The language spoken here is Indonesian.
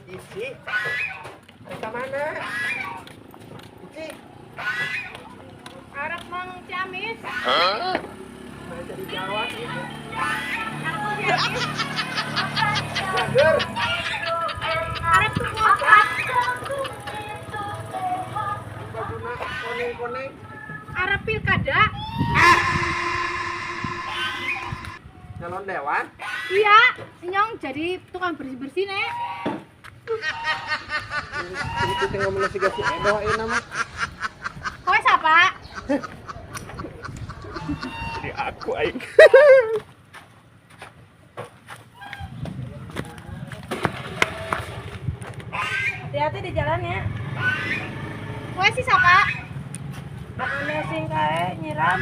Ici. Ke mana? Ici. Arep mang Ciamis. Mana jadi Jawa gitu. Arep Jager. tuku obat. Baguna koneng-koneng. Arep pilkada. Calon dewan. Iya, nyong jadi tukang bersih-bersih nek. Jadi kita ngomong si gasih doain nama. Kowe siapa? Jadi aku aing. Hati-hati di jalan ya. Kowe si siapa? Makanya sing kae nyiram.